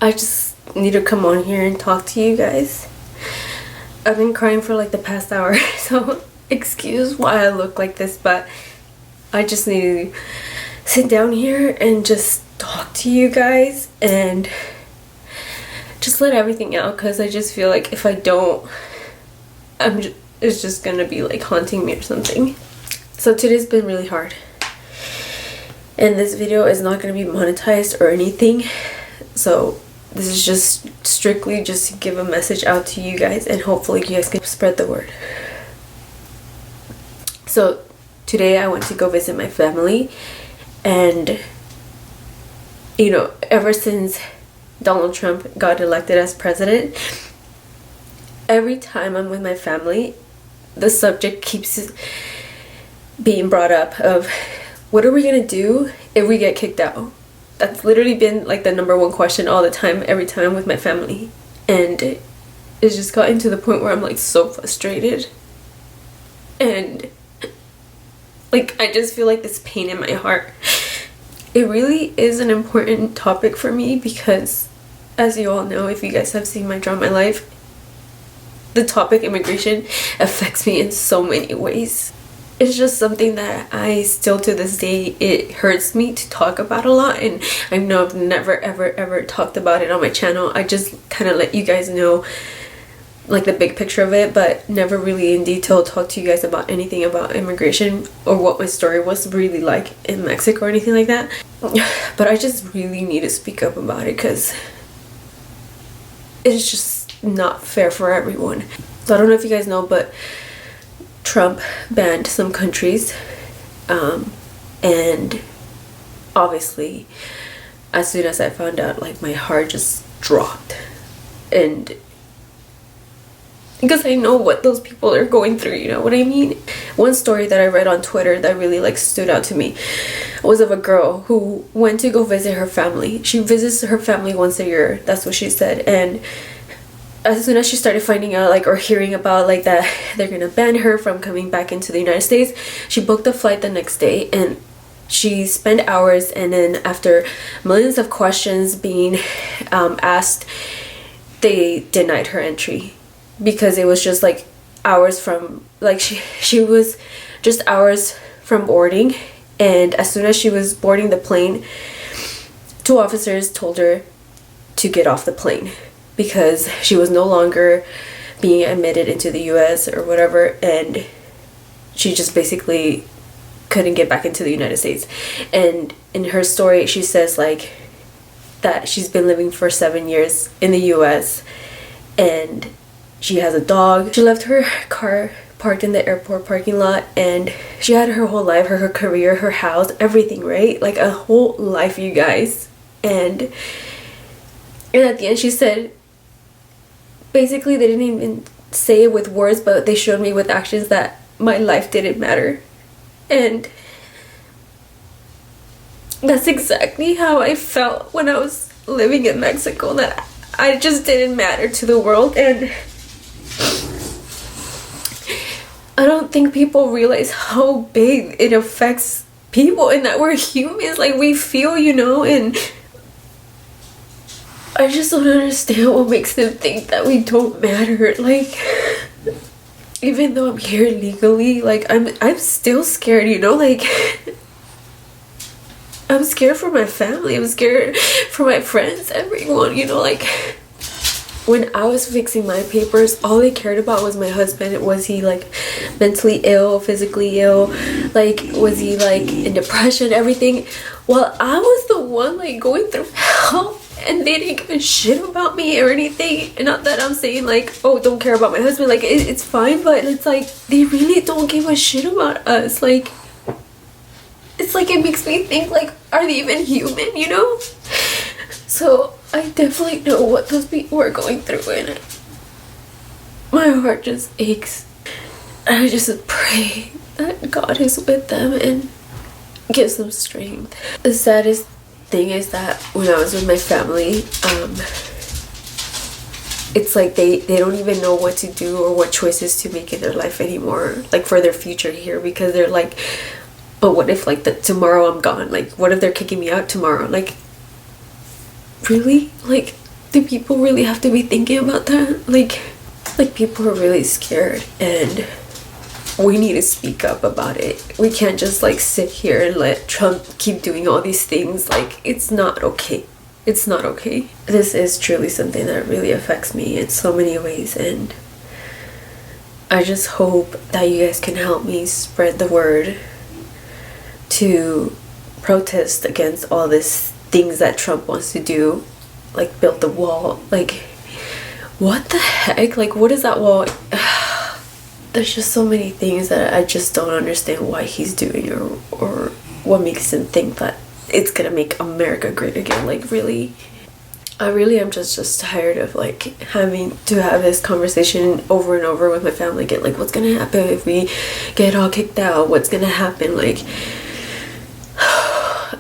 I just need to come on here and talk to you guys. I've been crying for like the past hour, so excuse why I look like this, but I just need to sit down here and just talk to you guys and just let everything out, because I just feel like if I don't, it's just gonna be like haunting me or something. So today's been really hard, and this video is not gonna be monetized or anything, so this is just strictly just to give a message out to you guys, and hopefully you guys can spread the word. So today I went to go visit my family, and you know, ever since Donald Trump got elected as president, every time I'm with my family, the subject keeps being brought up of what are we gonna do if we get kicked out. That's literally been like the #1 question all the time, every time I'm with my family. And it's just gotten to the point where I'm like so frustrated. And like I just feel like this pain in my heart. It really is an important topic for me because, as you all know, if you guys have seen my drama life, the topic immigration affects me in so many ways. It's just something that I still to this day, it hurts me to talk about a lot, and I know I've never ever talked about it on my channel. I just kind of let you guys know like the big picture of it, but never really in detail talk to you guys about anything about immigration or what my story was really like in Mexico or anything like that. But I just really need to speak up about it because it's just not fair for everyone. So I don't know if you guys know, but Trump banned some countries, and obviously as soon as I found out, like my heart just dropped, and because I know what those people are going through, you know what I mean? One story that I read on Twitter that really like stood out to me was of a girl who went to go visit her family. She visits her family once a year, that's what she said, and as soon as she started finding out like or hearing about like that they're gonna ban her from coming back into the United States, she booked a flight the next day, and she spent hours, and then after millions of questions being asked, they denied her entry because it was just like hours from like she was just hours from boarding. And as soon as she was boarding the plane, 2 officers told her to get off the plane because she was no longer being admitted into the US or whatever, and she just basically couldn't get back into the United States. And in her story she says like that she's been living for 7 years in the US, and she has a dog. She left her car parked in the airport parking lot, and she had her whole life, her career, her house, everything, right? Like a whole life, you guys. And at the end she said, basically they didn't even say it with words, but they showed me with actions that my life didn't matter. And that's exactly how I felt when I was living in Mexico, that I just didn't matter to the world. And I don't think people realize how big it affects people, and that we're humans, like we feel, you know. And I just don't understand what makes them think that we don't matter. Like, even though I'm here legally, like I'm still scared, you know. Like I'm scared for my family, I'm scared for my friends, everyone, you know. Like when I was fixing my papers, all they cared about was my husband. Was he like mentally ill, physically ill, like was he like in depression, everything, while I was the one like going through hell. And they didn't give a shit about me or anything. And not that I'm saying like, oh, don't care about my husband, like it's fine, but it's like they really don't give a shit about us. Like it's like it makes me think like, are they even human, you know? So I definitely know what those people are going through, and my heart just aches. I just pray that God is with them and gives them strength. The saddest thing is that when I was with my family, it's like they don't even know what to do or what choices to make in their life anymore, like for their future here, because they're like, but what if like tomorrow I'm gone? Like what if they're kicking me out tomorrow? Like really? Like do people really have to be thinking about that? Like people are really scared, and we need to speak up about it. We can't just like sit here and let Trump keep doing all these things. Like, it's not okay. It's not okay. This is truly something that really affects me in so many ways, and I just hope that you guys can help me spread the word to protest against all these things that Trump wants to do, like build the wall. Like, what the heck? Like, what is that wall? There's just so many things that I just don't understand why he's doing, or what makes him think that it's gonna make America great again. Like, really, I really am just tired of like having to have this conversation over and over with my family again. Like, what's gonna happen if we get all kicked out? What's gonna happen? Like,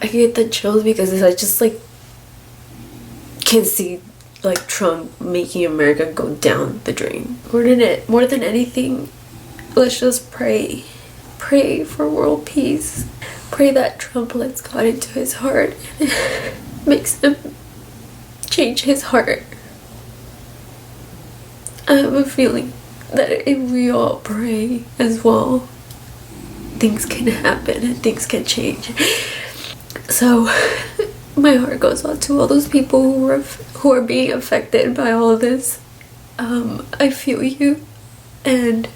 I get the chills because I just like can see like Trump making America go down the drain. More than anything, let's just pray for world peace. Pray that Trump lets God into his heart and makes him change his heart. I have a feeling that if we all pray as well, things can happen and things can change. So my heart goes out to all those people who are being affected by all of this. I feel you, and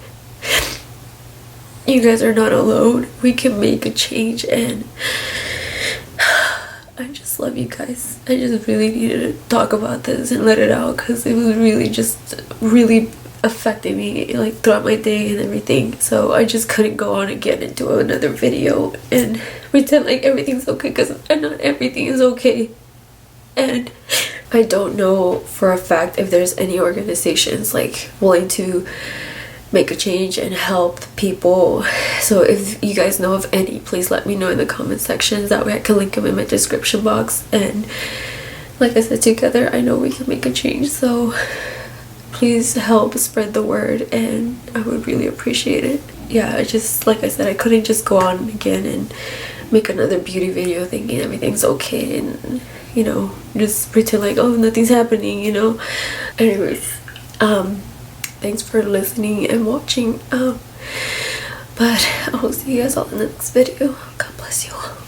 you guys are not alone. We can make a change, and I just love you guys. I just really needed to talk about this and let it out, because it was really affecting me like throughout my day and everything. So I just couldn't go on again and do another video and pretend like everything's okay, because not everything is okay. And I don't know for a fact if there's any organizations like willing to make a change and help people. So if you guys know of any, please let me know in the comment sections. That way I can link them in my description box, and like I said, together I know we can make a change. So please help spread the word, and I would really appreciate it. Yeah, I just, like I said, I couldn't just go on again and make another beauty video thinking everything's okay and, you know, just pretend like, oh, nothing's happening, you know. Anyways, thanks for listening and watching, but I will see you guys all in the next video. God bless you all.